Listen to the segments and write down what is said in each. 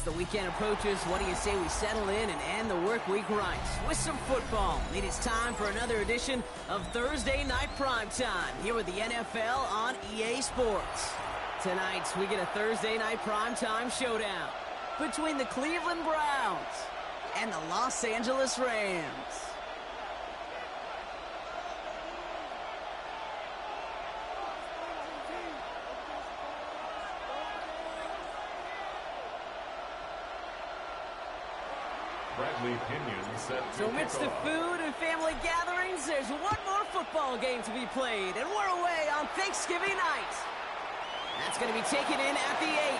the weekend approaches, what do you say we settle in and end the work week right with some football? It is time for another edition of Thursday Night Primetime here with the NFL on EA Sports. Tonight, we get a Thursday Night Primetime showdown between the Cleveland Browns and the Los Angeles Rams. So amidst the food and family gatherings, there's one more football game to be played, and we're away on Thanksgiving night. That's going to be taken in at the 8.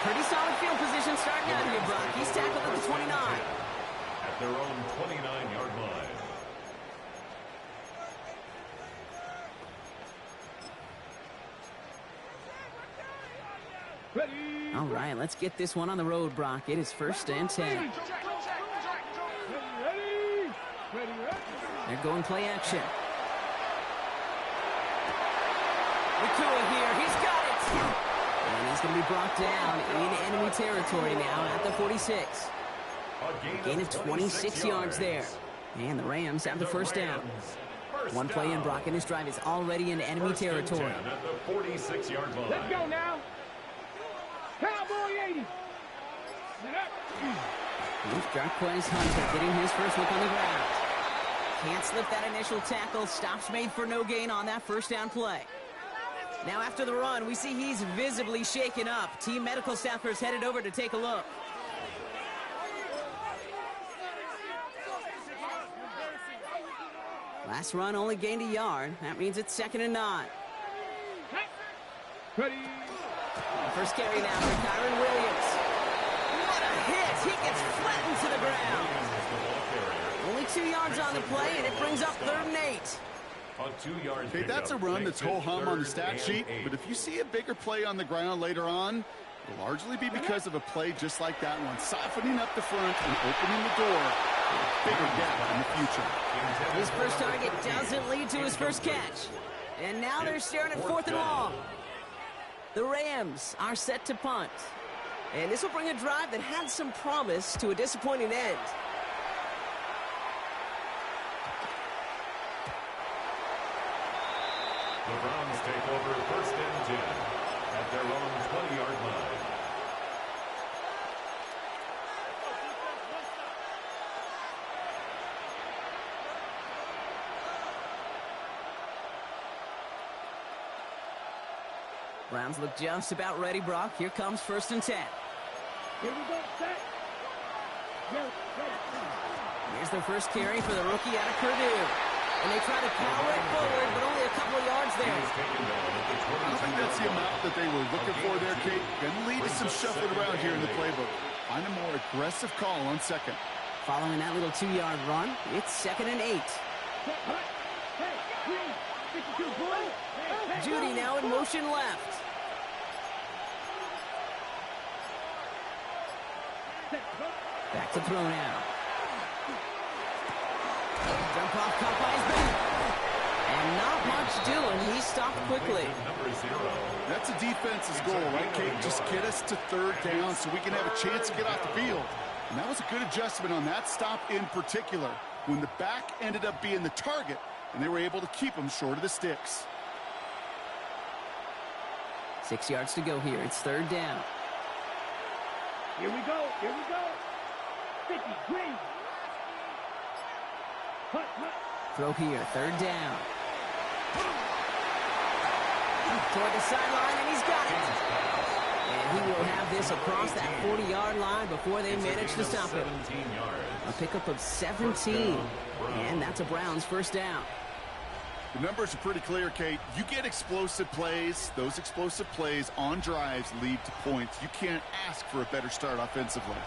Pretty solid field position starting out here, Brock. He's tackled at the 29. At their own 29-yard line. All right, let's get this one on the road, Brock. It is 1st and 10. They're going play action. Nakua here. He's got it. And he's going to be brought down in enemy territory now at the 46. A gain of 26 yards there. And the Rams have the first down. One play in, Brock, and his drive is already in enemy territory. At the 46-yard line. Let's go now. Cowboy 80. Jarquez Hunter getting his first look on the ground. Can't slip that initial tackle. Stops made for no gain on that first down play. Now after the run, we see he's visibly shaken up. Team medical staffers headed over to take a look. Last run only gained a yard. That means it's 2nd and 9. Ready. First carry now for Kyron Williams. What a hit! He gets flattened to the ground. Only 2 yards on the play, and it brings up 3rd and 8. Okay, that's a run that's ho-hum on the stat sheet, but if you see a bigger play on the ground later on, it'll largely be because of a play just like that one, softening up the front and opening the door for a bigger gap in the future. His first target doesn't lead to his first catch. And now they're staring at 4th and long. The Rams are set to punt. And this will bring a drive that had some promise to a disappointing end. The Browns take over 1st and 10 at their own 20-yard line. Browns look just about ready, Brock. Here comes 1st and 10. Here we go, set. Here's their first carry for the rookie out of Purdue. And they try to power it forward, but only a couple of yards there. I don't think that's the amount that they were looking for there, Kate. Going to lead to some shuffling around here in the playbook. Find a more aggressive call on 2nd. Following that little 2-yard run, it's 2nd and 8. Judy now in motion left. Back to throw now. Jump off, caught by his back. And not much doing. He stopped quickly. That's a defense's goal, right, Kate? Just get us to 3rd down so we can have a chance to get off the field. And that was a good adjustment on that stop in particular, when the back ended up being the target, and they were able to keep him short of the sticks. 6 yards to go here. It's 3rd down. Here we go. 50, green. Throw here, 3rd down. Toward the sideline, and he's got it. And he will have this across that 40-yard line before they manage to stop him. A pickup of 17, and that's a Browns first down. The numbers are pretty clear, Kate. You get explosive plays. Those explosive plays on drives lead to points. You can't ask for a better start offensively.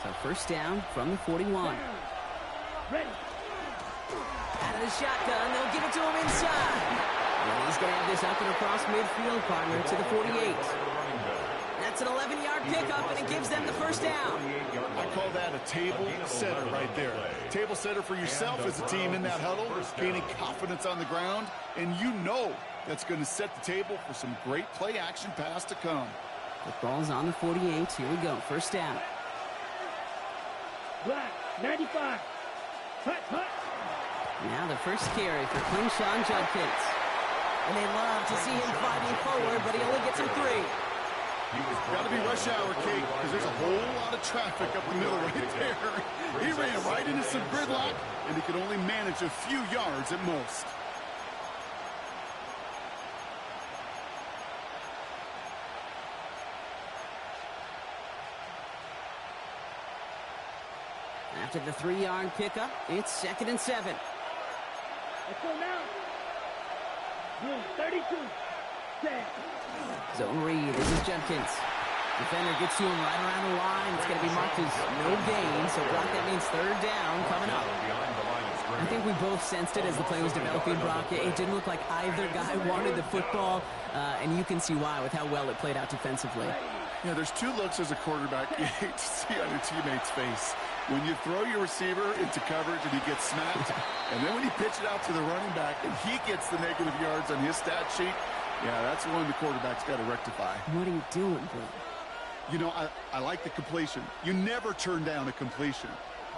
So first down from the 41. Ready. Out of the shotgun, they'll give it to him inside. And he's going to have this up and across midfield, partner, to the 48. That's an 11-yard pickup, and it gives them the first down. I call that a table setter right there. Table setter for yourself as a team in that huddle, gaining confidence on the ground, and you know that's going to set the table for some great play action pass to come. Football's on the 48. Here we go. First down. Black, 95. Hut, hut. Now the first carry for Clinshawn Judkins. And they love to see him fighting forward, but he only gets him 3. Got to be rush hour, Kate, because there's a whole lot of traffic up the middle right there. He ran right into some gridlock, and he could only manage a few yards at most. After the 3-yard pickup, it's 2nd and 7. Let's go now. Blue, 32. Set. Zone read. This is Judkins. Defender gets to him right around the line. It's going to be marked as no gain. So, Brock, that means 3rd down coming up. I think we both sensed it as the play was developing, Brock. It didn't look like either guy wanted the football, and you can see why with how well it played out defensively. Yeah, there's 2 looks as a quarterback you hate to see on your teammate's face. When you throw your receiver into coverage and he gets snapped, and then when you pitch it out to the running back and he gets the negative yards on his stat sheet, yeah, that's one the quarterback's got to rectify. What are you doing, bro? You know, I like the completion. You never turn down a completion.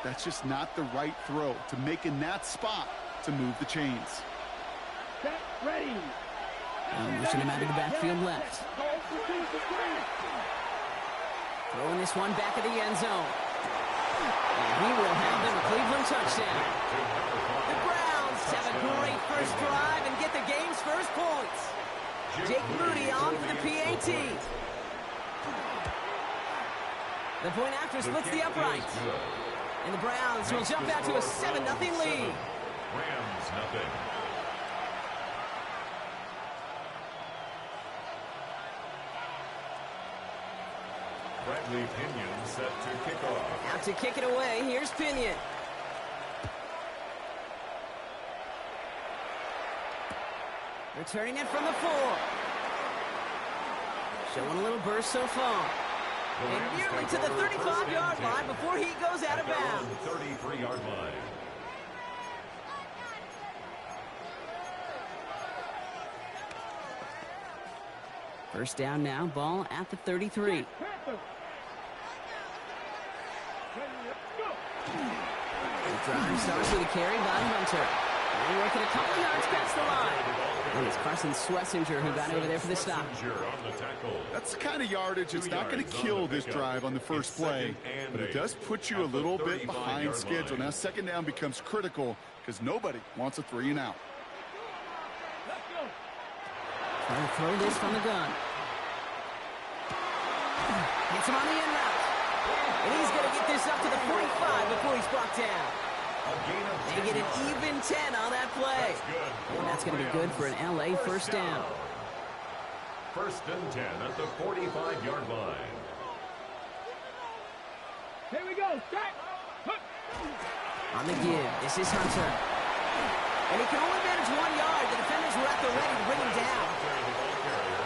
That's just not the right throw to make in that spot to move the chains. Set, ready. Motion him out of the backfield left. Throwing this one back of the end zone. And he will have them a Cleveland touchdown. The Browns have a great first drive and get the game's first points. Jake Moody on for the PAT. The point after splits the uprights. And the Browns will jump out to a 7-0 lead. Rams nothing. Bradley Pinion set to kick off. Out to kick it away, here's Pinion. Returning it from the 4. Showing a little burst so far. And nearly to the 35-yard line before he goes out of bounds. 33-yard line. First down now, ball at the 33. The drive starts with a carry by Hunter. And working a couple yards past the line. And it's Carson Swessinger who got over there for the stop. That's the kind of yardage. It's not going to kill this drive on the first play, but it does put you a little bit behind schedule. Now, 2nd down becomes critical because nobody wants a 3-and-out. Trying to throw this from the gun. Gets him on the in route. And he's going to get this up to the 45 before he's brought down. They get an even 10 on that play. And that's going to be good for an LA first down. 1st and 10 at the 45-yard line. Here we go. Set. On the give, this is Hunter. And he can only manage 1 yard. The defenders were at the ready to bring him down.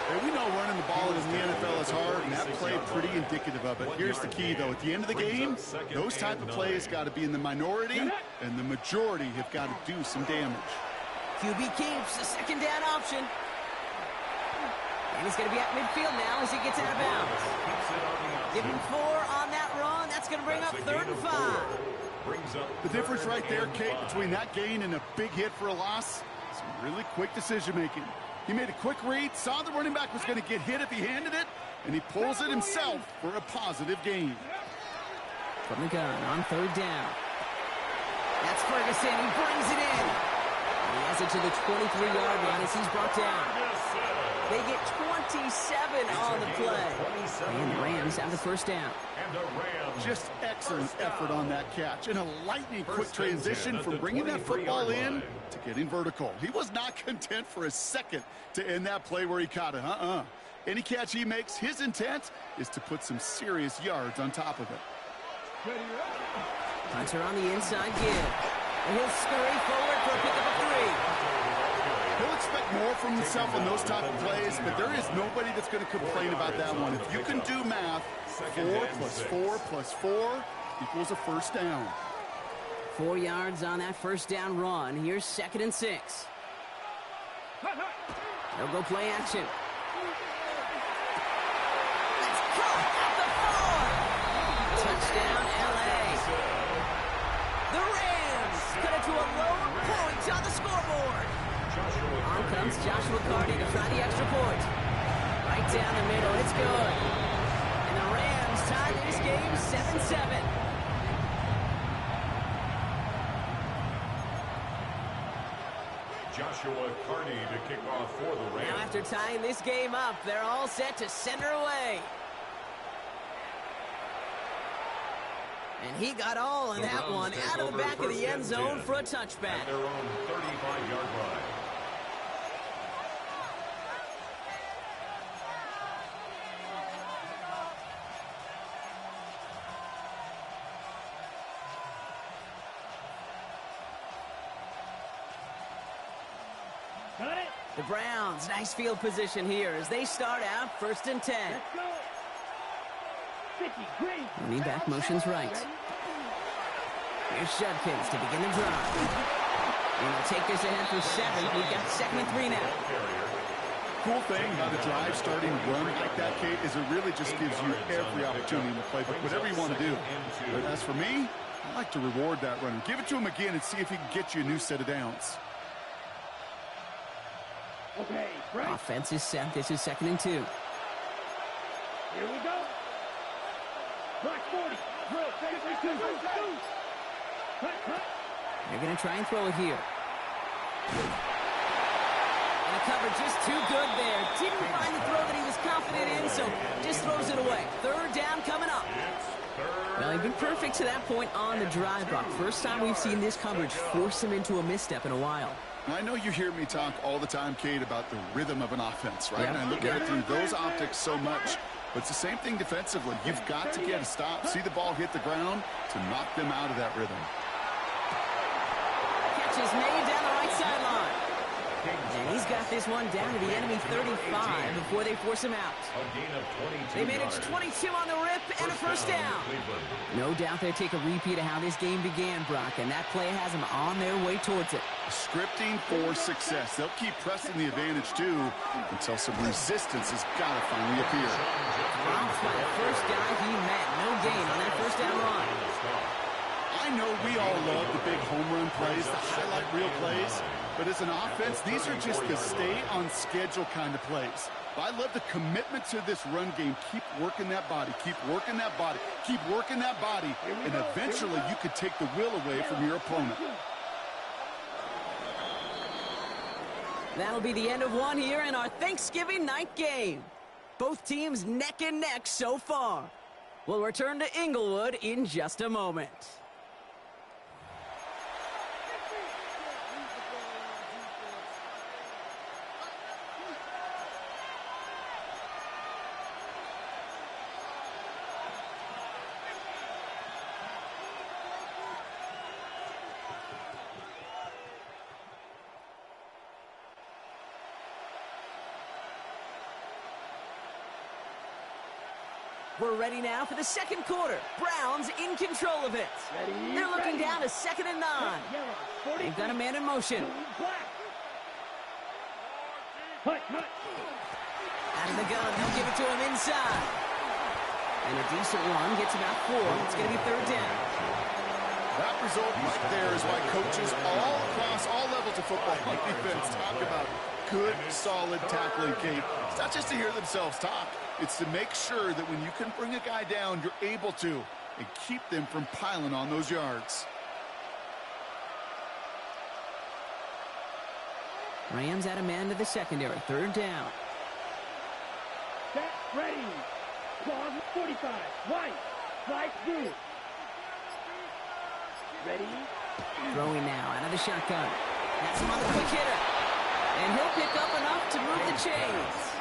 Hey, we know running the ball in the NFL is hard, and that play pretty indicative of it. Here's the key, though. At the end of the game, those type of plays got to be in the minority, and the majority have got to do some damage. QB keeps the 2nd down option. And he's going to be at midfield now as he gets out of bounds. Give him 4 on that run. That's going to bring up 3rd and 5. The difference right there, Kate, between that gain and a big hit for a loss, some really quick decision-making. He made a quick read, saw the running back was going to get hit if he handed it, and he pulls it himself for a positive gain. From the gun on 3rd down. That's Ferguson. He brings it in. He has it to the 23-yard line as he's brought down. They get 27 on the play. And the Rams have the first down. Just excellent effort on that catch. And a lightning-quick transition from bringing that football in to getting vertical. He was not content for a second to end that play where he caught it. Any catch he makes, his intent is to put some serious yards on top of it. Hunter on the inside give. And he'll scurry forward for a pickup of 3. He'll expect more from himself on those type of plays, but there is nobody that's going to complain about that one. If you can do math, 4 plus 4 plus 4 equals a first down. 4 yards on that first down run. Here's 2nd and 6. They'll go play action. caught at the 4. Touchdown, L.A. The Rams cut it to a lone point on the scoreboard. On comes Joshua Carty to try the extra point. Right down the middle, it's good. And the Rams tie this game 7-7. Joshua Carty to kick off for the Rams. Now after tying this game up, they're all set to send her away. And he got all in that one out of the back of the end zone for a touchback. At their own 35-yard line. Got it. The Browns, nice field position here as they start out 1st and 10. Let's go. 50, green. Running back motions right. Here's Judkins to begin the drive. And they'll take this ahead for 7. We've got 2nd and 3 now. Cool thing about a drive starting run like that, Kate, is it really just gives you every opportunity in the playbook, whatever you want to do. But as for me, I like to reward that runner. Give it to him again and see if he can get you a new set of downs. Okay, right. Offense is set. This is 2nd and 2. Here we go. Block 40. Drill. 52. Cut. They're going to try and throw it here. And the cover just too good there. Didn't find the throw that he was confident in, so just throws it away. 3rd down coming up. Well, he's been perfect to that point on the drive, Brock. First time we've seen this coverage force him into a misstep in a while. I know you hear me talk all the time, Kate, about the rhythm of an offense, right? Yeah. And I look at it through those optics so much. But it's the same thing defensively. You've got to get a stop, see the ball hit the ground to knock them out of that rhythm. Catch is made down the right sideline. And he's got this one down to the enemy 35 before they force him out. They managed 22 on the rip and a 1st down. No doubt they'll take a repeat of how this game began, Brock, and that play has them on their way towards it. Scripting for success. They'll keep pressing the advantage, too, until some resistance has got to finally appear. Dropped by the first guy he met. No gain on that 1st down run. I know we all love the big home run plays, the highlight reel plays, but as an offense, these are just the stay-on-schedule kind of plays. I love the commitment to this run game. Keep working that body. Keep working that body. Keep working that body, and eventually you could take the will away from your opponent. That'll be the end of one here in our Thanksgiving night game. Both teams neck and neck so far. We'll return to Inglewood in just a moment. We're ready now for the 2nd quarter. Browns in control of it. They're looking down to 2nd and 9. They've got a man in motion. Cut. Out of the gun, they'll give it to him inside. And a decent one gets about 4. It's going to be 3rd down. That result right there is why coaches all across all levels of football on defense talk about good, solid tackling, Kate. It's not just to hear themselves talk. It's to make sure that when you can bring a guy down, you're able to, and keep them from piling on those yards. Rams add a man to the secondary. 3rd down. Set, ready. Clause 45. Right. Slide through. Ready. Throwing now out of the shotgun. That's him on the quick hitter. And he'll pick up enough to move the chains.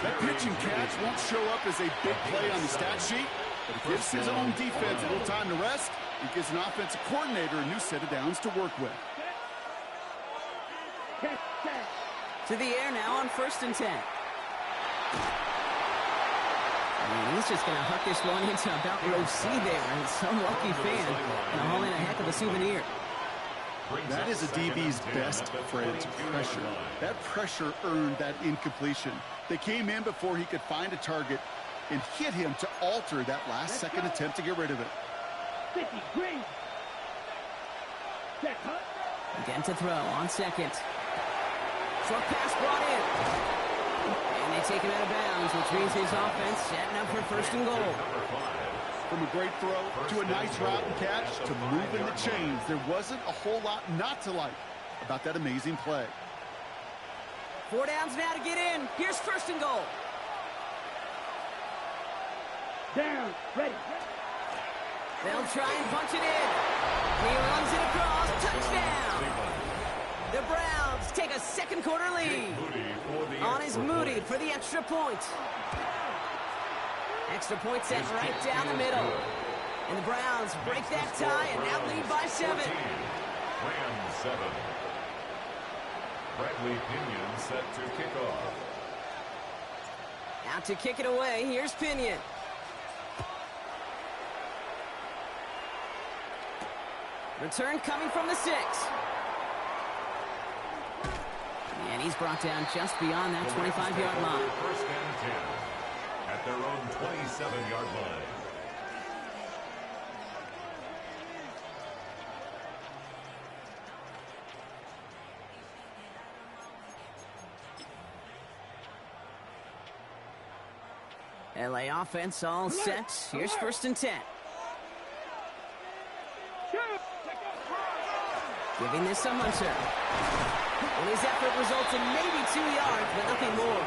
That pitch and catch won't show up as a big play on the stat sheet, but it gives his own defense a little time to rest. It gives an offensive coordinator a new set of downs to work with. To the air now on 1st and 10. And he's just going to huck this one into about row C there. And some lucky fan going to haul in a heck of a souvenir. That is a DB's best friend, pressure. That pressure earned that incompletion. They came in before he could find a target, and hit him to alter that last-second attempt to get rid of it. 50, green. Set, huh? Again to throw on second. Short pass brought in. And they take him out of bounds, which means his offense setting up for first and goal. From a great throw to a nice route and catch to moving the chains, there wasn't a whole lot not to like about that amazing play. 4 downs now to get in. Here's first and goal. Down, ready. They'll try and punch it in. He runs it across. Touchdown. The Browns take a second quarter lead. On is Moody for the extra point. Extra point set right down the middle. And the Browns break that tie and now lead by 7. Rams 7. Bradley Pinion set to kick off. Out to kick it away. Here's Pinion. Return coming from the 6. And he's brought down just beyond that 25-yard line. First and 10 at their own 27-yard line. LA offense all set. Here's first and 10. Giving this to Hunter. And his effort results in maybe 2 yards, but nothing more.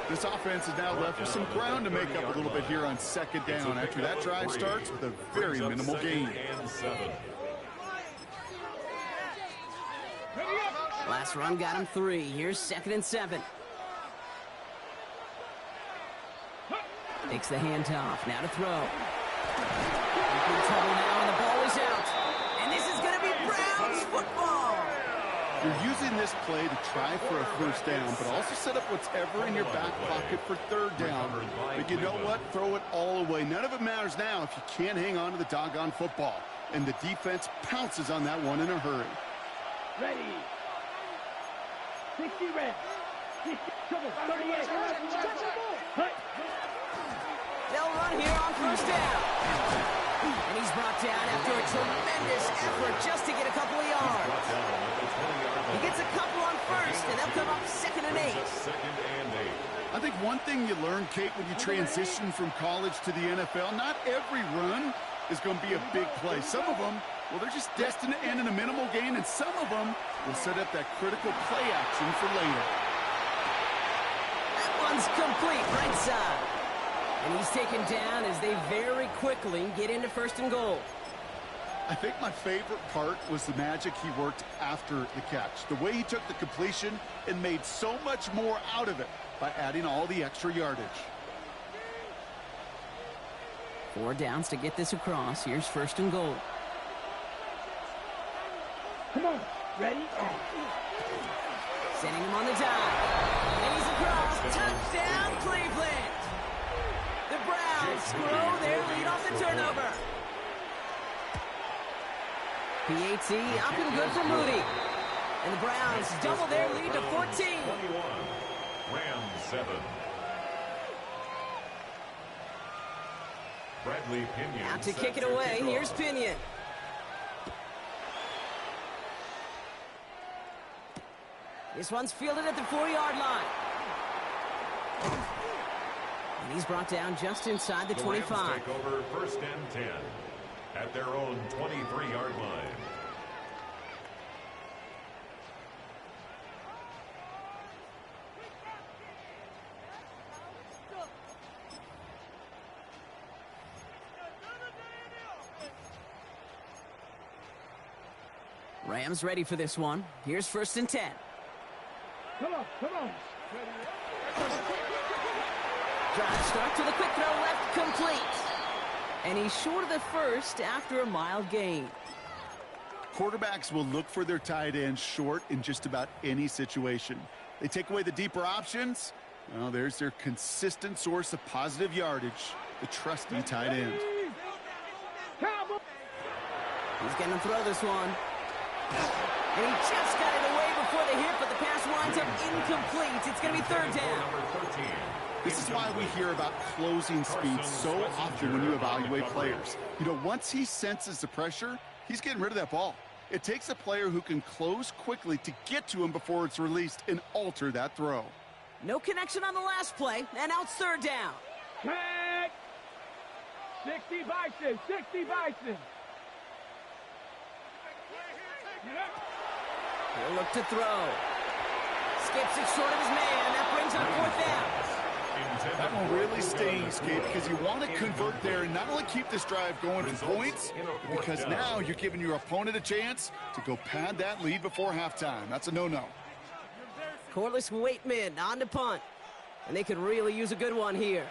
This offense is now left with some ground to make up a little bit here on second down after that drive starts with a very minimal gain. Last run got him 3. Here's second and 7. Takes the handoff. Now to throw. In trouble now, and the ball is out. And this is going to be Browns football. You're using this play to try for a first down, but also set up whatever in your back pocket for third down. But you know what? Throw it all away. None of it matters now if you can't hang on to the doggone football. And the defense pounces on that one in a hurry. Ready. 60 red. 60, trouble, 38. Hut. They'll run here on first down. And he's brought down after a tremendous effort just to get a couple of yards. He gets a couple on first, and they'll come up second and 8. I think one thing you learn, Kate, when you transition from college to the NFL, not every run is going to be a big play. Some of them, well, they're just destined to end in a minimal gain, and some of them will set up that critical play action for later. That one's complete, right side. And he's taken down as they very quickly get into first and goal. I think my favorite part was the magic he worked after the catch. The way he took the completion and made so much more out of it by adding all the extra yardage. 4 downs to get this across. Here's first and goal. Come on. Ready? Sending him on the dive. And he's across. Touchdown, Cleveland. The Browns grow their lead off the turnover. PAT up and good for Moody. And the Browns double their lead to 14. 21. Rams 7. Bradley Pinion Out to kick it away. Here's Pinion. This one's fielded at the 4-yard line. And he's brought down just inside the 25. Rams take over first and 10 at their own 23-yard line. Rams ready for this one. Here's first and 10. Come on, come on. Drive start to the quick throw left, complete. And he's short of the first after a mild gain. Quarterbacks will look for their tight end short in just about any situation. They take away the deeper options. Well, there's their consistent source of positive yardage, the trusty tight end. He's going to throw this one. And he just got it away before the hit, but the pass winds up incomplete. It's going to be third down. Number 13. This is why we hear about closing speed so often when you evaluate players. You know, once he senses the pressure, he's getting rid of that ball. It takes a player who can close quickly to get to him before it's released and alter that throw. No connection on the last play, and now it's third down. Check. 60 Bison, 60 Bison. He'll look to throw. Skips it short of his man. That brings up fourth down. That one really stings, Kate, because you want to convert there and not only keep this drive going for points, but because now you're giving your opponent a chance to go pad that lead before halftime. That's a no-no. Corliss Waitman on to punt. And they could really use a good one here.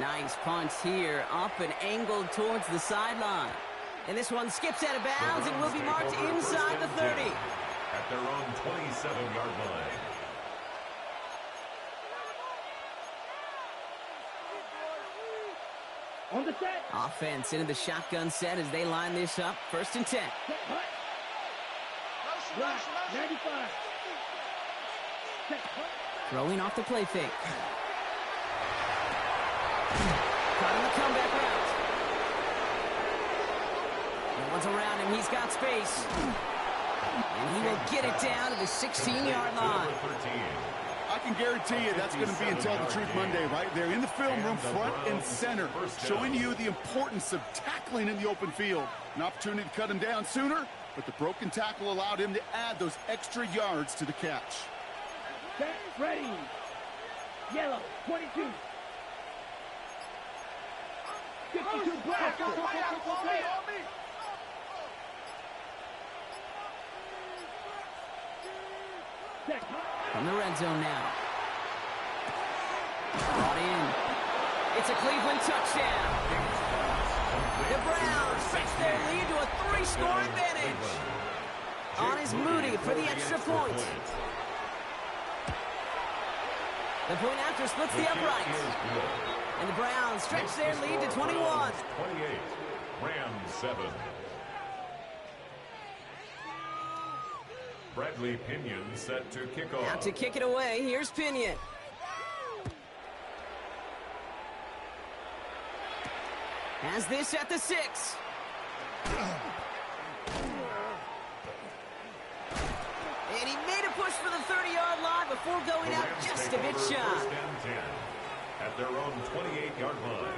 Nice punt here, up and angled towards the sideline. And this one skips out of bounds and will be marked inside the 30. At their own 27-yard line. On the set. Offense into the shotgun set as they line this up. First and 10. 95. Throwing off the play fake. Caught in the comeback route. No one's around him. He's got space. And he will get it down to the 16-yard line. I can guarantee you that's going to be until the Truth Monday right there in the film room, front and center, showing you the importance of tackling in the open field. An opportunity to cut him down sooner, but the broken tackle allowed him to add those extra yards to the catch. Set, ready. Yellow, 22. 52 black. From the red zone now. Brought in. It's a Cleveland touchdown. The Browns stretch their lead to a 3-score advantage. On is Moody for the extra point. The point after splits the uprights. And the Browns stretch their lead to 21. 28, Rams 7. Bradley Pinion set to kick off. Now to kick it away, here's Pinion. Has this at the 6. And he made a push for the 30-yard line before going out just a bit shy. First and 10 at their own 28-yard line.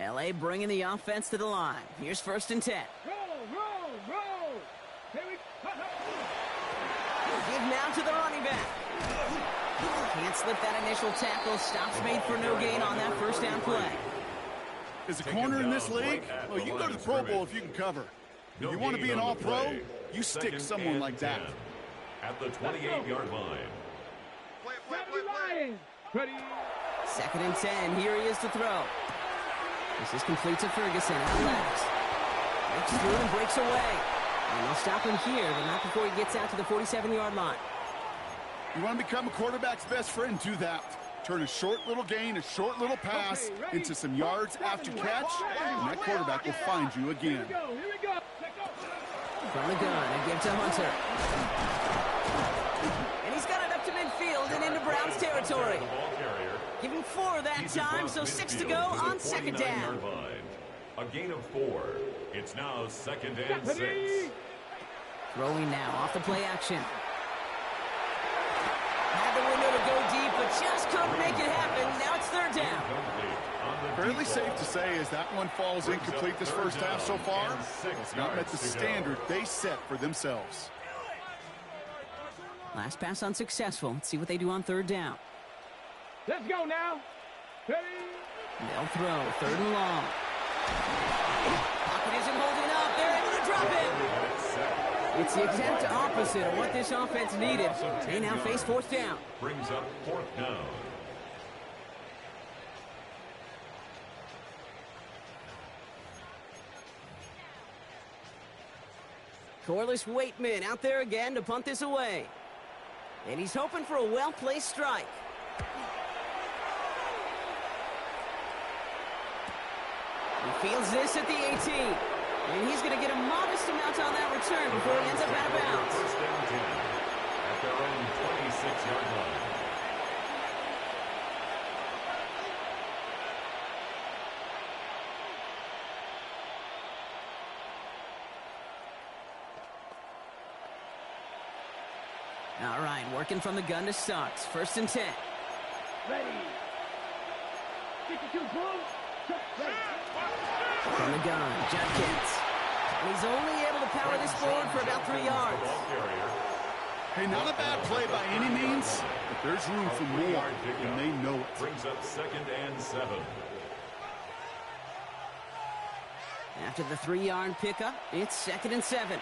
LA bringing the offense to the line. Here's first and 10. Roll. Here we go. Give now to the running back. Can't slip that initial tackle. Stops made for no gain on that first down play. As a corner in this league, well, you can go to the Pro Bowl if you can cover. If you want to be an all-pro, you stick someone like that. At the 28-yard line. Ready. Second and 10. Here he is to throw. This is complete to Ferguson. Out left. Breaks through and breaks away. And they'll stop him here, but not before he gets out to the 47-yard line. You want to become a quarterback's best friend, do that. Turn a short little gain, a short little pass into some yards after catch, and that quarterback will find you again. Here we go. From the gun, and give to Hunter. And he's got it up to midfield and into Browns territory. Give him 4 that time, so 6 to go on second down. A gain of 4. It's now second and 6. Throwing now off the play action. Had the window to go deep, but just couldn't make it happen. Now it's third down. Fairly safe to say as that one falls incomplete this first half so far, it's not met the standard they set for themselves. Last pass unsuccessful. Let's see what they do on third down. Let's go now. Ready. They'll throw. Third and long. Pocket isn't holding up. They're able to drop it. It's the exact opposite of what this offense needed. They now face fourth down. Brings up fourth down. Corliss Waitman out there again to punt this away. And he's hoping for a well-placed strike. He fields this at the 18. And he's going to get a modest amount on that return before he ends up out of bounds. First and 10 at their own 26-yard line. All right, working from the gun to start. First and 10. Ready. 52, boom. Ready. From the gun, Judkins. And he's only able to power this forward for about 3 yards. Hey, not a bad play by any means, but there's room for more, and they know it. Brings up 2nd and 7. After the 3-yard pickup, it's 2nd and 7.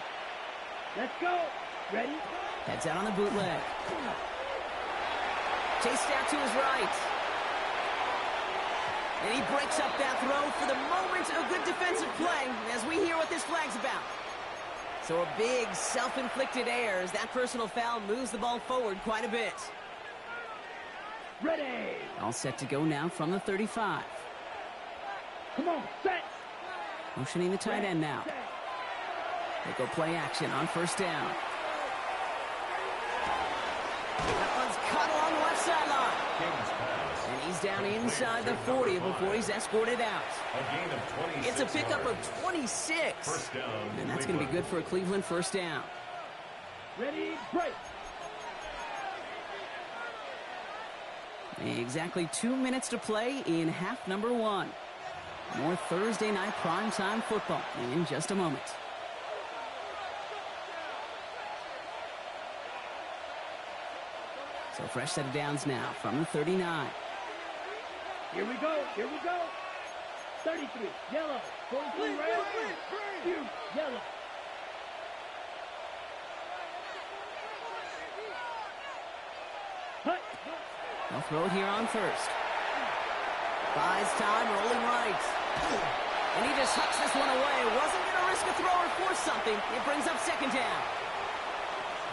Let's go. Ready. Heads out on the bootleg. Chased out to his right. And he breaks up that throw for the moment. A good defensive play as we hear what this flag's about. So a big self-inflicted error as that personal foul moves the ball forward quite a bit. Ready. All set to go now from the 35. Come on, set. Motioning the tight end now. They go play action on first down. That one's cut along the left sideline. And he's down inside the 40 before he's escorted out. A gain of 26 It's a pickup yards. of 26. First down, And that's going to be good for a Cleveland first down. Ready, break. Exactly 2 minutes to play in half number 1. More Thursday night primetime football in just a moment. So fresh set of downs now from the 39. Here we go. Here we go. 33, yellow. 43, red. Blue, yellow. Hut. They'll throw it here on first. Buys time, rolling right. And he just hucks this one away. Wasn't going to risk a throw or force something. It brings up 2nd down.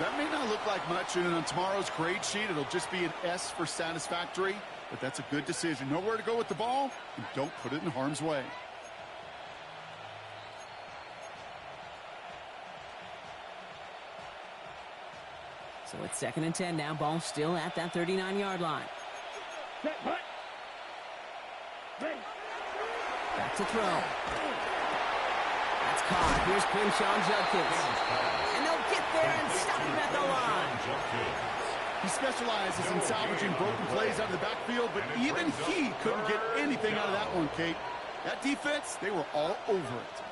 That may not look like much, and on tomorrow's grade sheet, it'll just be an S for satisfactory, but that's a good decision. Know where to go with the ball, and don't put it in harm's way. So it's 2nd and 10 now. Ball still at that 39-yard line. Set, hut. Ready. Back to throw. That's caught. Here's Quinshon Judkins. And they'll get there and stop him at the line. He specializes in salvaging broken plays out of the backfield, but even he couldn't get anything out of that one, Kate. That defense, they were all over it.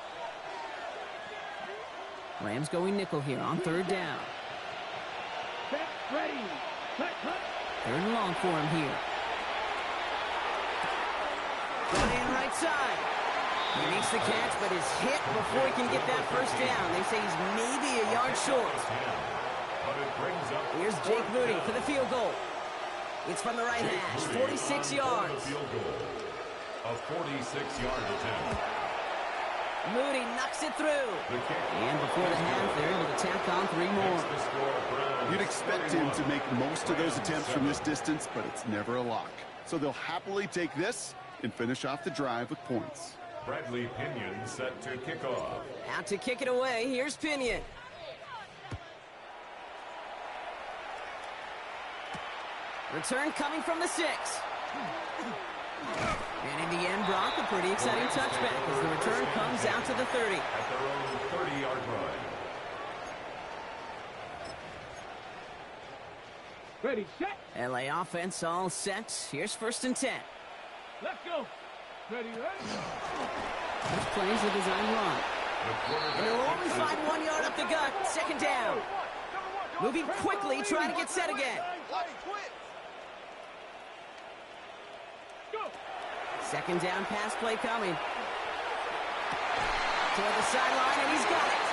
Rams going nickel here on 3rd down. Set, ready. Hut, hut. 3rd and long for him here. Going in right side. He makes the catch, but is hit before he can get that first down. They say he's maybe a yard short. Here's Jake Moody for the field goal. It's from the right hash, 46 yards. A 46-yard attempt. Moody knocks it through. And before the half, they're able to tack on 3 more. You'd expect him to make most of those attempts from this distance, but it's never a lock. So they'll happily take this and finish off the drive with points. Bradley Pinion set to kick off. Out to kick it away, here's Pinion. Return coming from the 6. And in the end, Brock, a pretty exciting touchback as the return comes out to the 30. At their own 30-yard line. Ready, set. LA offense all set. Here's 1st and 10. Let's go. Ready, ready. This plays a design run. And he'll only find 1 yard up the gut. 2nd down. Moving quickly, trying to get set again. Go. 2nd down pass play coming. Toward the sideline, and he's got it.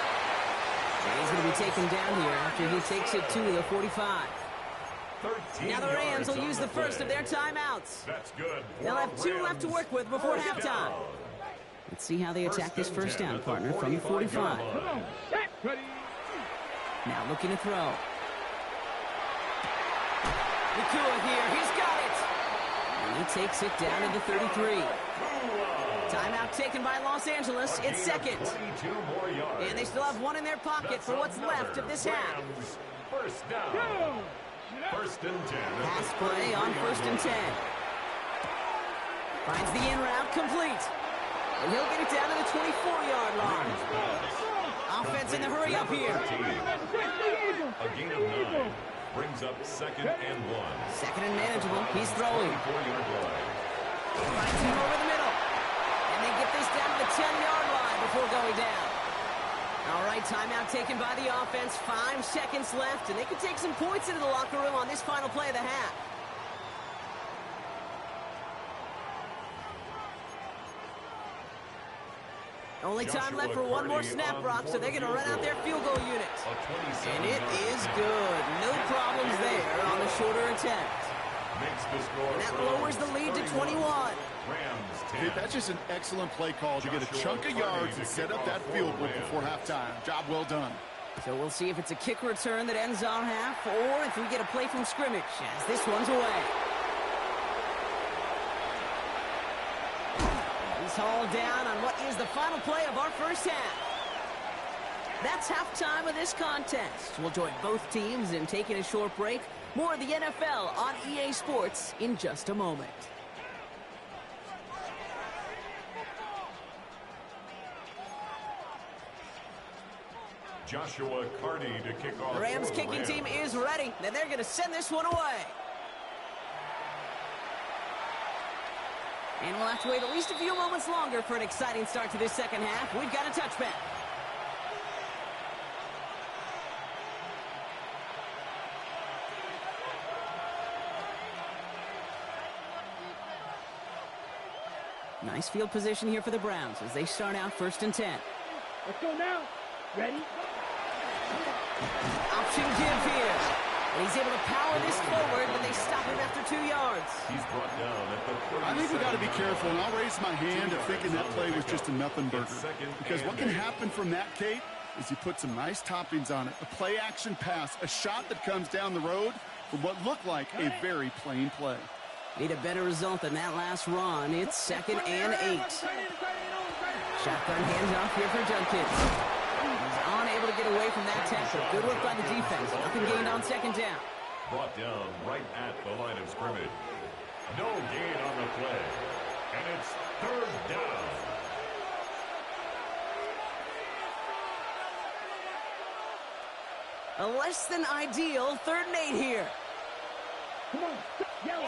And he's going to be taken down here after he takes it to the 45. Now the Rams will use the first of their timeouts. That's good. They'll have 2 left to work with before halftime. Let's see how they attack this first down, partner, from the 45. Come on. Set. Ready. Now looking to throw. Nakua here. He's got it. And he takes it down to the 33. Timeout taken by Los Angeles. It's second. And they still have one in their pocket for what's left of this half. First down. First and 10. Pass play on first and 10. Finds the in route complete. And he'll get it down to the 24-yard line. Offense in the hurry up here. A gain of 9. Brings up second and 1. Second and manageable. He's throwing. 4-yard line. Finds him over the middle. And they get this down to the 10-yard line before going down. All right, timeout taken by the offense. 5 seconds left, and they can take some points into the locker room on this final play of the half. Only time left for one more snap, Brock, so they're going to run out their field goal unit. And it is good. No problems there on the shorter attempt. And that lowers the lead to 21. Hey, that's just an excellent play call to get a chunk of yards and set up that field goal before halftime. Job well done. So we'll see if it's a kick return that ends our half or if we get a play from scrimmage as this one's away. He's hauled down on what is the final play of our first half. That's halftime of this contest. We'll join both teams in taking a short break. More of the NFL on EA Sports in just a moment. Joshua Carty to kick off. The Rams kicking team is ready, and they're going to send this one away. And we'll have to wait at least a few moments longer for an exciting start to this second half. We've got a touchback. Nice field position here for the Browns as they start out first and 10. Let's go now. Ready? Option give here. And he's able to power this forward, but they stop him after 2 yards. He's brought down at the 37. I think we got to be careful, and I'll raise my hand at thinking that play was just a nothing burger. Because what can happen from that, Kate, is you put some nice toppings on it. A play-action pass, a shot that comes down the road for what looked like a very plain play. Need a better result than that last run. It's second and 8. Shotgun handoff here for Judkins. He's unable to get away from that tackle. Good work by the defense. Nothing gained on second down. Brought down right at the line of scrimmage. No gain on the play. And it's third down. A less than ideal 3rd and 8 here.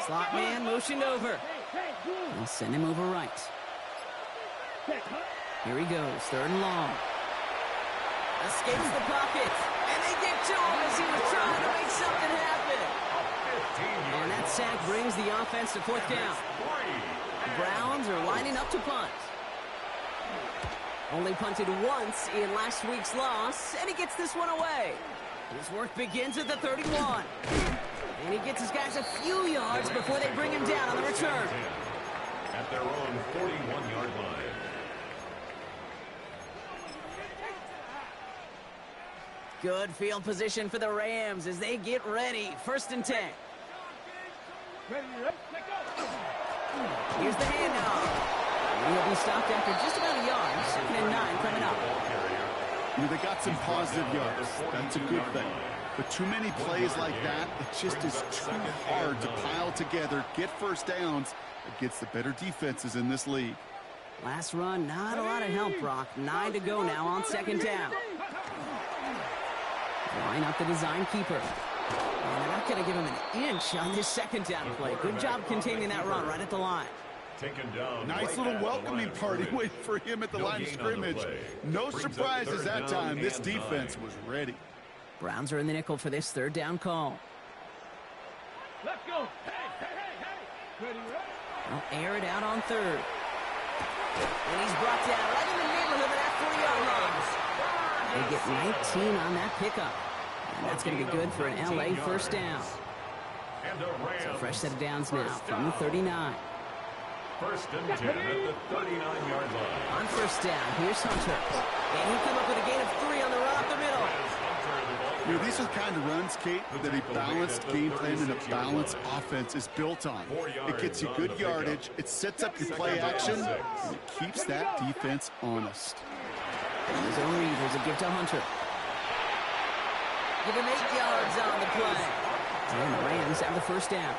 Slot man motioned over. They'll send him over right. Here he goes, 3rd and long. Escapes the pocket, and they get to him as he was trying to make something happen. And that sack brings the offense to 4th down. The Browns are lining up to punt. Only punted once in last week's loss, and he gets this one away. His work begins at the 31. And he gets his guys a few yards before they bring him down on the return. At their own 41-yard line. Good field position for the Rams as they get ready. 1st and 10. Here's the handoff. He'll be stopped after just about a yard. 2nd and 9 coming up. You know, they got some positive yards. That's a good thing. But too many plays like that, it just is too hard to pile together, get first downs against the better defenses in this league. Last run, not a lot of help, Brock. 9 to go now on 2nd down. Line up the design keeper. And they're not going to give him an inch on this 2nd down play. Good job containing that run right at the line. Taken down nice little welcoming party waiting for him at the line of scrimmage. No surprises that time. This defense was ready. Browns are in the nickel for this 3rd down call. Let's go. Hey. Ready? They'll air it out on 3rd. And he's brought down right in the neighborhood of that 40-yard line. They get 19 on that pickup. And that's going to be good for an LA 1st down. So fresh set of downs now from the 39. 1st and 10 at the 39-yard line. On 1st down, here's Hunter. And he'll come up with a gain of 3 on the run up the middle. You know, these are the kind of runs, Kate, that a balanced game plan and a balanced offense is built on. It gets you good yardage, it sets up your play action, and it keeps that defense honest. There's a read. There's a give to Hunter. Give him 8 yards on the play. And the Rams have the first down.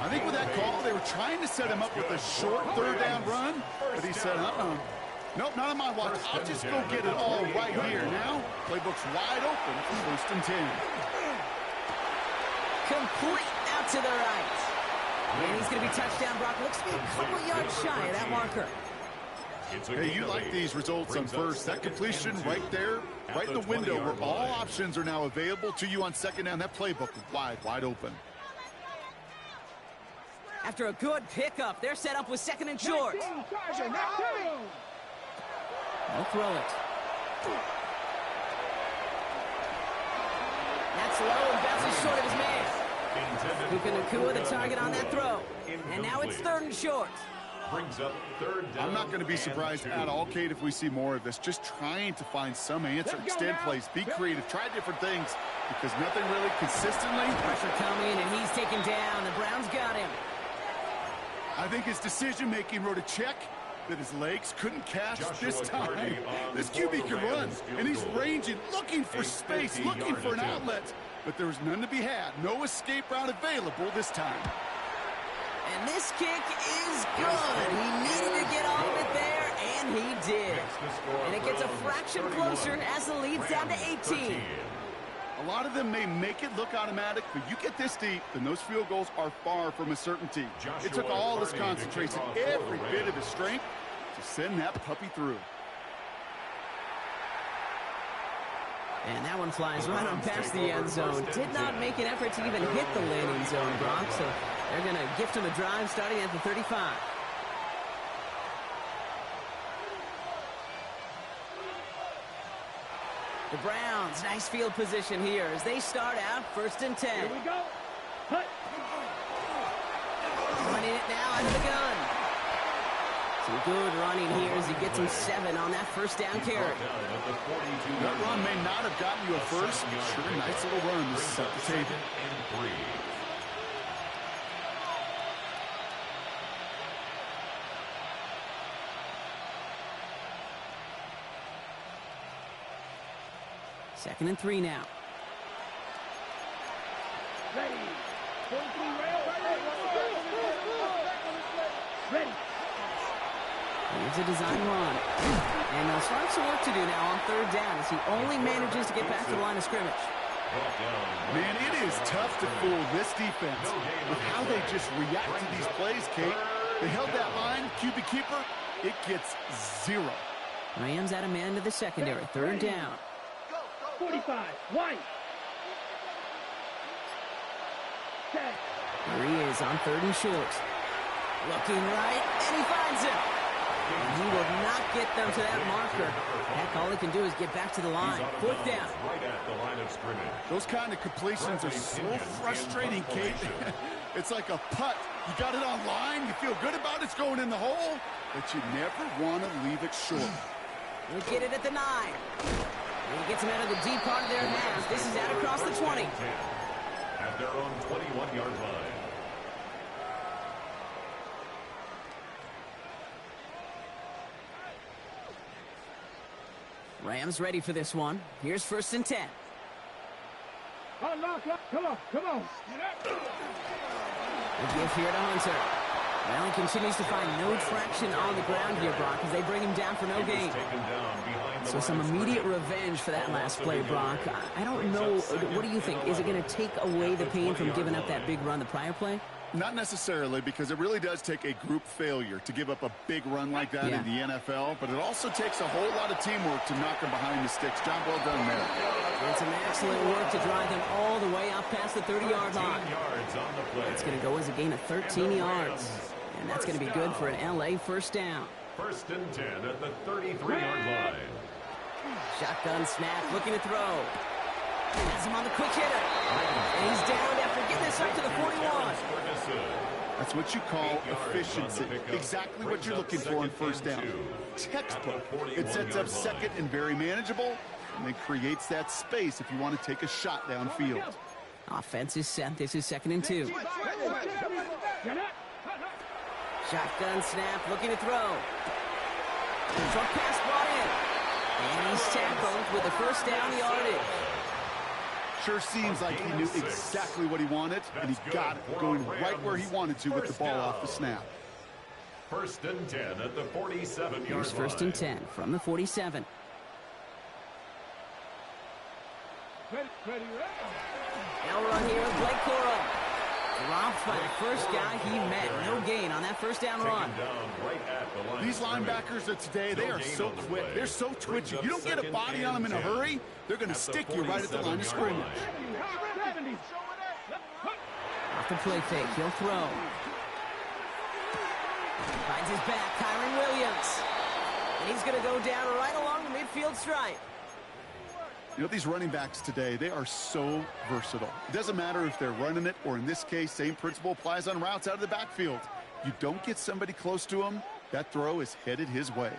I think with that call, they were trying to set him up with a short third down run, but he said, nope, not on my watch. I'll just go get it all right here. Now, playbook's wide open for 1st and 10. Complete out to the right. And he's going to be touchdown. Brock looks to be a couple yards shy of that marker. Hey, you like these results on first. That completion right there, right in the window where all options are now available to you on 2nd down. That playbook wide open. After a good pickup, they're set up with 2nd and short. They'll throw it. That's low and bounces short of his man. Puka Nacua, the target on that throw. And now it's 3rd and short. Brings up 3rd down. I'm not going to be surprised at all, Kate, if we see more of this. Just trying to find some answer. Extend plays. Be creative. Try different things because nothing really consistently. Pressure coming, and he's taken down. The Browns got him. I think his decision-making wrote a check that his legs couldn't catch this time. This QB can run, and he's ranging, looking for space, looking for an outlet. But there was none to be had. No escape route available this time. And this kick is good. He needed to get all of it there, and he did. And it gets a fraction closer as the lead's down to 18. A lot of them may make it look automatic, but you get this deep, and those field goals are far from a certainty. It took all his concentration, every bit of his strength, to send that puppy through. And that one flies right on past the end zone. Did not make an effort to even hit the landing zone, Brock, so they're going to gift him a drive starting at the 35. The Browns, nice field position here as they start out 1st and 10. Here we go. Hut. Running it now out of the gun. Some good running here as he gets him 7 on that 1st down carry. That run may not have gotten you a first. Sure, nice little run to set the table. Second and 3 now. Ready. 43 Ready. Here's a design run. And they'll start some work to do now on 3rd down as he only manages to get back to the line of scrimmage. Man, it is tough to fool this defense with how they just react to these plays, Kate. They held that line, QB keeper, it gets 0. Rams at a man to the secondary, 3rd down. 45, White. Check. Here he is on 3rd and short. Looking right, and he finds him. And he will not get them to that marker. Heck, all he can do is get back to the line. 4th down. Right at the line of scrimmage. Those kind of completions are so frustrating, Kate. It's like a putt. You got it on line, you feel good about it's going in the hole, but you never want to leave it short. He'll get it at the 9. And he gets him out of the deep part of their half. This is out across the 20. At their own 21-yard line. Rams ready for this one. Here's 1st and 10. Come on. The give here to Hunter. Well, he continues to find no traction on the ground here, Brock, as they bring him down for no gain. So some immediate revenge for that last play, Brock. I don't know. What do you think? Is it going to take away the pain from giving up that big run the prior play? Not necessarily, because it really does take a group failure to give up a big run like that in the NFL, but it also takes a whole lot of teamwork to knock them behind the sticks. Job well done there. And some excellent work to drive them all the way up past the 30-yard line. It's going to go as a gain of 13 yards, and that's going to be good for an L.A. 1st down. 1st and 10 at the 33-yard line. Shotgun snap, looking to throw. Has him on the quick hitter. And he's down after getting this up to the 41. That's what you call efficiency. Exactly what you're looking for in 1st down. Textbook. It sets up 2nd and very manageable. and then creates that space if you want to take a shot downfield. Offense is set. This is 2nd and 2. Shotgun snap, looking to throw. Short pass brought in. And he's tackled with a first down yardage. Sure seems like he knew exactly what he wanted, and he got it, going right where he wanted to with the ball off the snap. 1st and 10 at the 47-yard line. Here's 1st and 10 from the 47. Now run here with Blake Corum. Dropped by the first guy he met. No gain on that first down run. These linebackers of today, they are so quick. They're so twitchy. You don't get a body on them in a hurry, they're going to stick you right at the line of scrimmage. Off the play fake, he'll throw. Finds his back, Kyron Williams. And he's going to go down right along the midfield stripe. You know, these running backs today, they are so versatile. It doesn't matter if they're running it, or in this case, same principle applies on routes out of the backfield. You don't get somebody close to him, that throw is headed his way.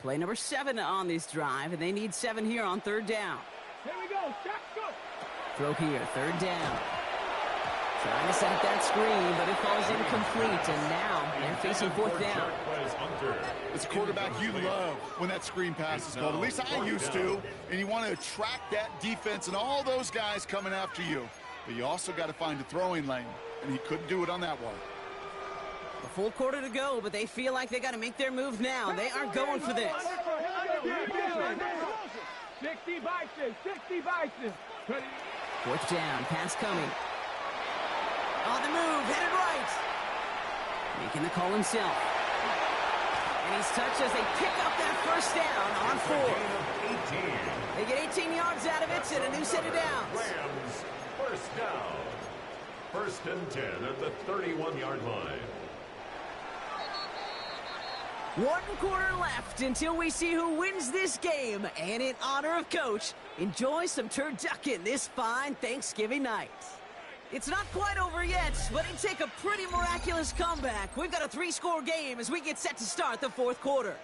Play number 7 on this drive, and they need 7 here on 3rd down. Here we go. Stop, go. Throw here, 3rd down. Trying to set up that screen, but it falls incomplete, and now they're facing 4th down. It's a quarterback you love when that screen pass is called. At least I used to. And you want to attract that defense and all those guys coming after you. But you also got to find a throwing lane, and he couldn't do it on that one. A full quarter to go, but they feel like they got to make their move now. They aren't going for this. 60 Bison, 60 Bison. 4th down, pass coming. On the move, headed right. Making the call himself. And he's touched as they pick up that first down on 4. They get 18 yards out of it and a new set of downs. Rams, first down. 1st and 10 at the 31-yard line. 1 quarter left until we see who wins this game. And in honor of Coach, enjoy some turducken this fine Thanksgiving night. It's not quite over yet, but it'd take a pretty miraculous comeback. We've got a 3-score game as we get set to start the 4th quarter.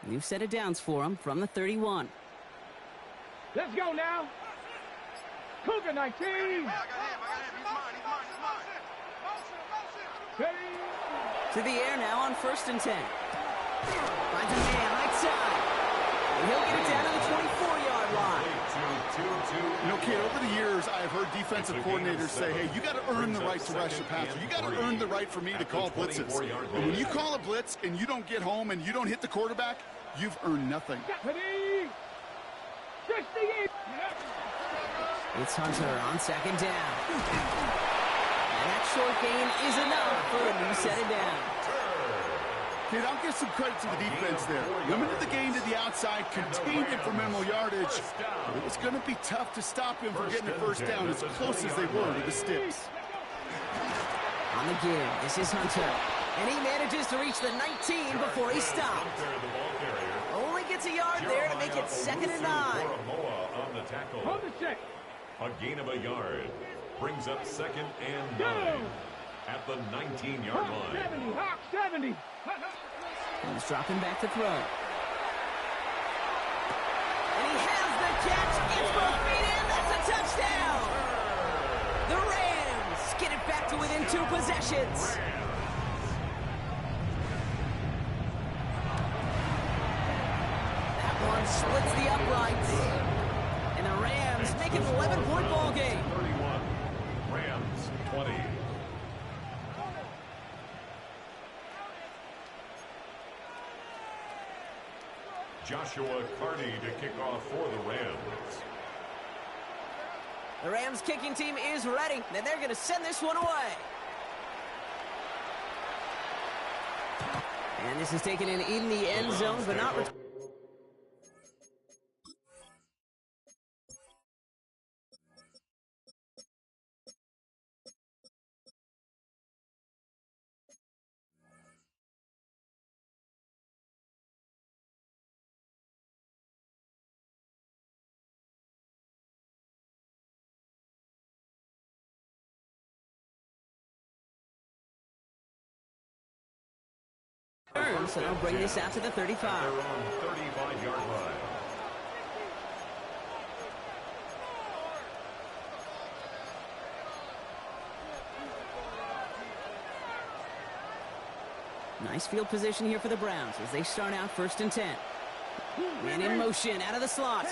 New set of downs for him from the 31. Let's go now. Cougar 19. To the air now on 1st and 10. Finds a man right side. And he'll get it down to the 24-yard line. You know, kid, over the years, I've heard defensive coordinators say, hey, you got to earn the right to rush the passer. You got to earn the right for me to call blitzes. And when you call a blitz and you don't get home and you don't hit the quarterback, you've earned nothing. It's Hunter on 2nd down. And that short gain is enough for a new set of downs. Kid, I'll give some credit to the defense there. Limited the gain to the outside, contained it for minimal yardage. But it was going to be tough to stop him from getting the first down as close as they were to the sticks. On the give, this is Hunter. And he manages to reach the 19 before he stopped. Only gets a yard there to make it 2nd and 9. Hold the check. A gain of a yard brings up 2nd and 9 at the 19-yard line. 70, Hawk 70. He's dropping back to throw. And he has the catch. Gets both feet in. That's a touchdown. The Rams get it back to within 2 possessions. That one splits the uprights. And the Rams make it an 11-point ball game. 31. Rams 20. Joshua Carney to kick off for the Rams. The Rams kicking team is ready, and they're going to send this one away. And this is taken in the end zone, but not returned. So they'll bring this out to the 35. They're on 35-yard line. Nice field position here for the Browns as they start out 1st and 10. Man in motion out of the slot.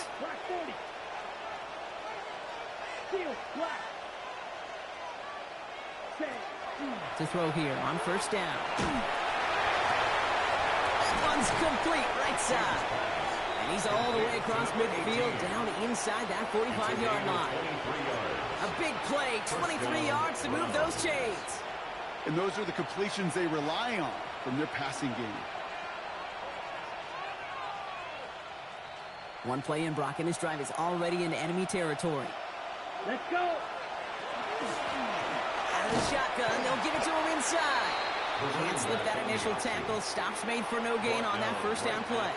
To throw here on 1st down. One's complete right side. And he's all the way across midfield down inside that 45-yard line. A big play, 23 yards to move those chains. And those are the completions they rely on from their passing game. One play in, Brock, and his drive is already into enemy territory. Let's go. Out of the shotgun, they'll give it to him inside. Can't slip that initial tackle. Stops made for no gain on that 1st down play.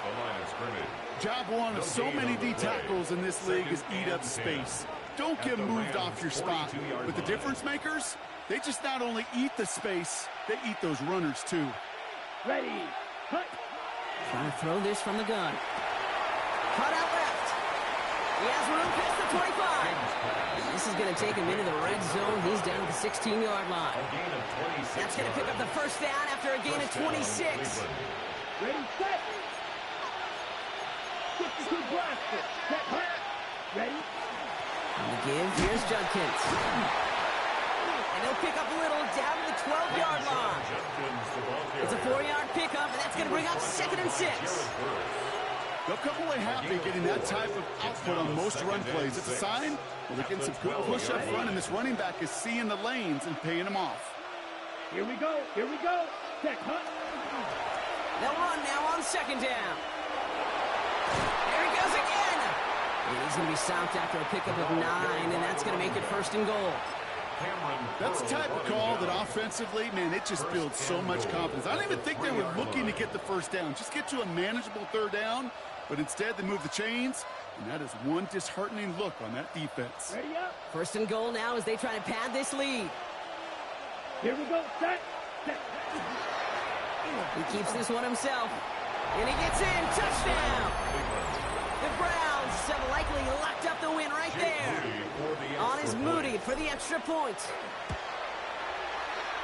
Job one of so many D tackles in this league is eat up space. Don't get moved off your spot. But the difference makers, they just not only eat the space, they eat those runners too. Ready. Cut. Trying to throw this from the gun. Cut out left. He has room past the 25. This is going to take him into the red zone. He's down at the 16-yard line. That's going to pick up the 1st down after a gain of 26. Ready, set. 52 blaster. Set, hut. Ready. On the give, here's Judkins. And he'll pick up a little down to the 12-yard line. It's a 4-yard pickup, and that's going to bring up 2nd and 6. They'll come away happy getting that type of output on most run plays. It's a sign well, they're getting some good push up front, and this running back is seeing the lanes and paying them off. Here we go. Here we go. Set, hut. They'll run now on 2nd down. There he goes again. And he's going to be stopped after a pickup of 9, and that's going to make it 1st and goal. That's the type of call that offensively, man, it just builds so much confidence. I don't even think they were looking to get the 1st down. Just get to a manageable 3rd down, but instead they move the chains, and that is one disheartening look on that defense. Ready up. 1st and goal now as they try to pad this lead. Here we go. Set. Set. He keeps this one himself. And he gets in. Touchdown. The Browns have likely locked up the win right there. On is Moody for the extra point.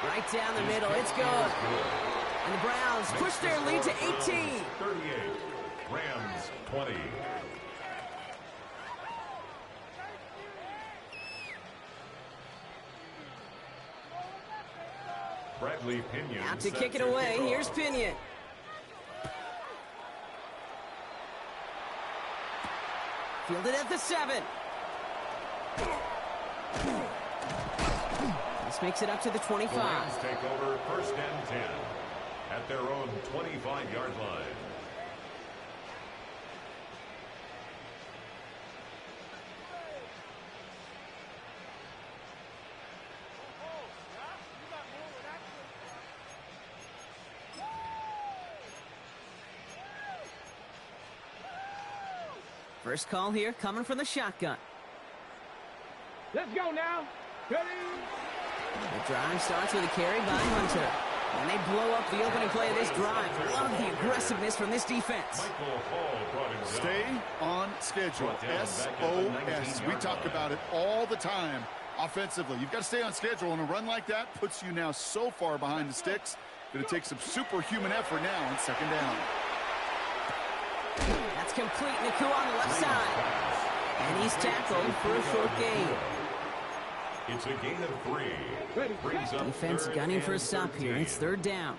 Right down the middle. It's good. And the Browns push their lead to 18. 38. Rams 20. Bradley Pinion. Out to kick it away. Here's Pinion. Fielded at the 7. This makes it up to the 25. The Rams take over 1st and 10 at their own 25-yard line. First call here coming from the shotgun. Let's go now. Ready. The drive starts with a carry by Hunter. And they blow up the opening play of this drive. Love the aggressiveness from this defense. Stay on schedule. SOS. We talk about it all the time. Offensively, you've got to stay on schedule, and a run like that puts you now so far behind the sticks. Going to take some superhuman effort now on 2nd down. That's complete. Naku on the left side. And he's tackled for a short gain. It's a gain of 3. Defense gunning for a stop here. It's 3rd down.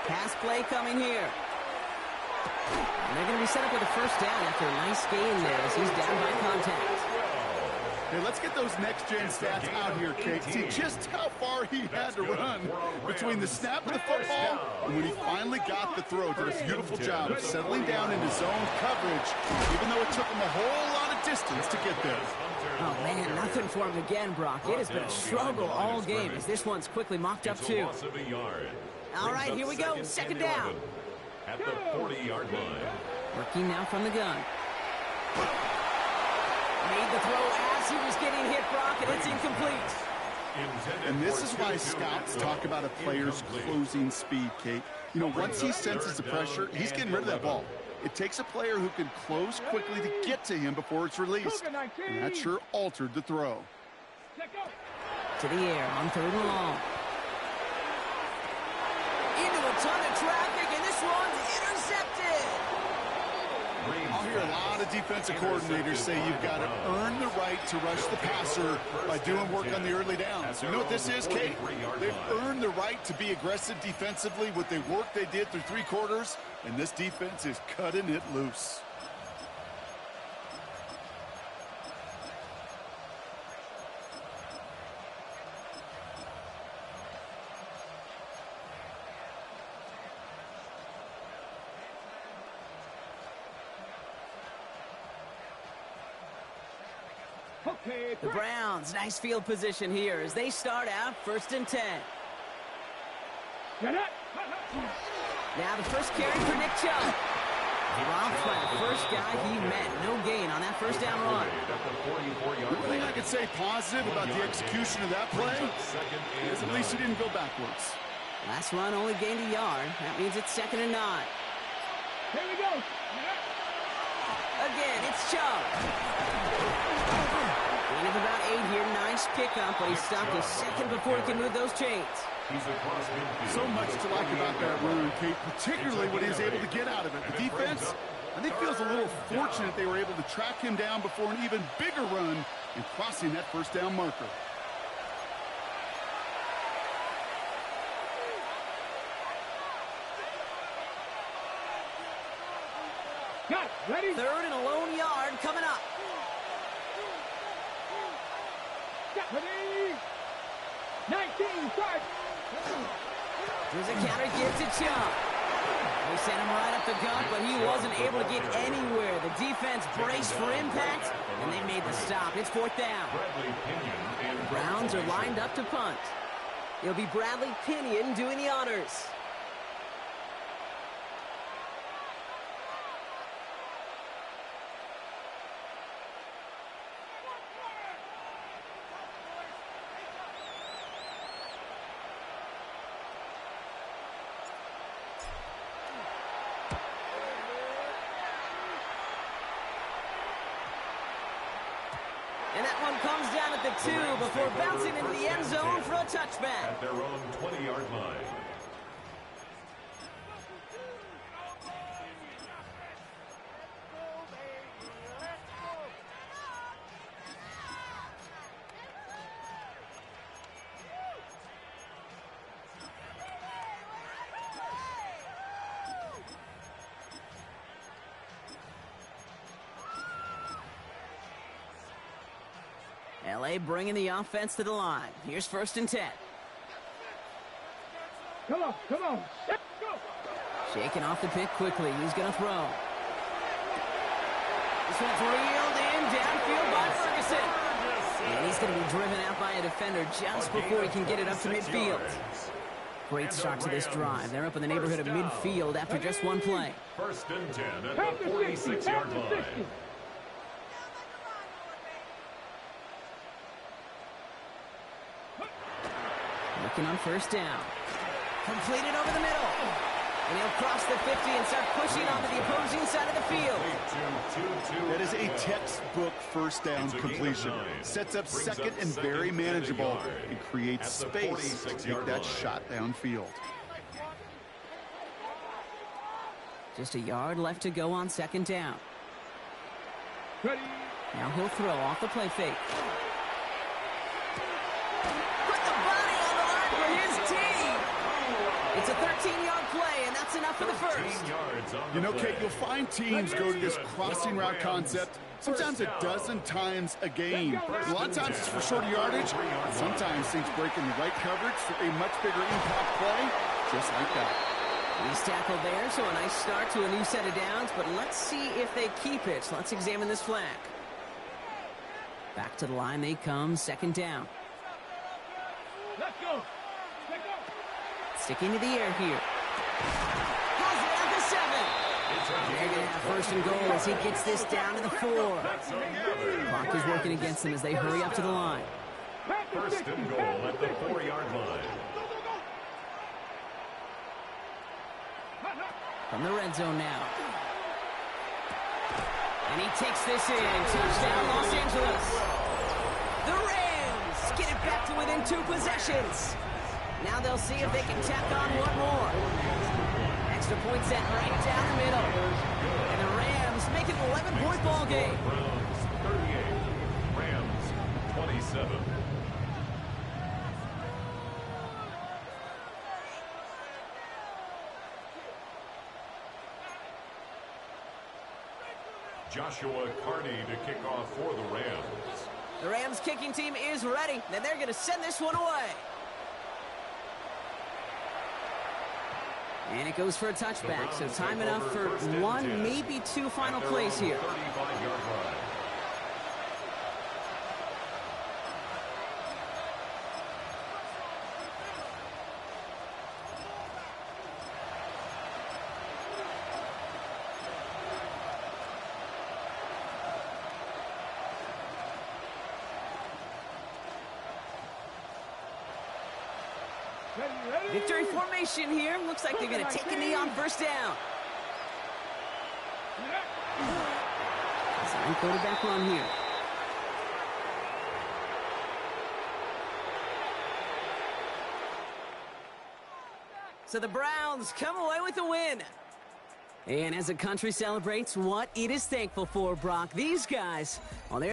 Pass play coming here. And they're going to be set up with a first down after a nice gain there as he's down by contact. Hey, let's get those next-gen stats out here, Kate. See just how far he had to run between the snap of the football and when he finally got the throw. Did a beautiful job of settling down into zone coverage, even though it took him a whole lot of distance to get there. Oh, man, nothing for him again, Brock. It has been a struggle all game as this one's quickly mocked up, too. All right, here we go. Second down. At the 40-yard line. Working now from the gun. Made the throw as he was getting hit, Brock, and it's incomplete. And this is why scouts talk about a player's closing speed, Kate. You know, once he senses the pressure, he's getting rid of that ball. It takes a player who can close quickly to get to him before it's released. And that sure altered the throw. To the air on third and long. Into a ton of traffic, and this one's intercepted. I'll hear a lot of defensive coordinators say you've got to earn the right to rush the passer by doing work on the early downs. You know what this is, Kate? They've earned the right to be aggressive defensively with the work they did through 3 quarters, and this defense is cutting it loose. The Browns, nice field position here as they start out 1st and 10. Now the first carry for Nick Chubb. Dropped by the first guy he met. No gain on that first down run. One thing I could say positive about the execution of that play is at least he didn't go backwards. Last run only gained a yard. That means it's 2nd and 9. Here we go. Again, it's Chubb. Gain of about 8 here. Nice pickup, but he stopped a second before he can move those chains. So much to like about that run, Kate, particularly what he was able to get out of it. The defense, I think, feels a little fortunate they were able to track him down before an even bigger run and crossing that first down marker. Ready? 3rd and a lone yard coming up. Ready? 19, start. There's a counter give to Chubb. They sent him right up the gut, but he wasn't able to get anywhere. The defense braced for impact, and they made the stop. It's 4th down. The Browns are lined up to punt. It'll be Bradley Pinion doing the honors. And that one comes down at the 2 before bouncing into the end zone for a touchback. At their own 20-yard line. LA bringing the offense to the line. Here's 1st and 10. Come on, come on. Let's go. Shaking off the pick quickly. He's going to throw. This one's reeled in downfield by Ferguson. And he's going to be driven out by a defender just before he can get it up to midfield. Great start to this drive. They're up in the neighborhood of midfield after just one play. 1st and 10 at the 46-yard line. Looking on 1st down. Completed over the middle. And he'll cross the 50 and start pushing onto the opposing side of the field. That is a textbook first down completion. Sets up 2nd and very manageable and creates space to take that shot downfield. Just a yard left to go on 2nd down. Ready? Now he'll throw off the play fake. It's a 13 14-yard play, and that's enough for the first. You know, Kate, you'll find teams go to this crossing route concept sometimes a dozen times a game. A lot of times it's for shorter yardage, and sometimes things break in the right coverage for a much bigger impact play, just like that. He's tackled there, so a nice start to a new set of downs, but let's see if they keep it. Let's examine this flag. Back to the line they come, second down. Let's go. Let's go. Sticking to the air here. Has it at the 7. They're going to have first and goal as he gets this down to the 4. Clock is working against them as they hurry up to the line. First and goal at the 4-yard line. From the red zone now. And he takes this in. Touchdown, Los Angeles. The Rams get it back to within 2 possessions. Now they'll see if they can tack on one more. Extra point set right down the middle. And the Rams make it an 11-point ball game. Browns 38, Rams 27. Joshua Carney to kick off for the Rams. The Rams kicking team is ready. Then they're going to send this one away. And it goes for a touchback, so time enough for 1, maybe 2 final plays here. 35-yard line. Victory formation here. Looks like they're going to take a knee on first down. Design quarterback run here. So the Browns come away with the win. And as the country celebrates what it is thankful for, Brock, these guys, well, they're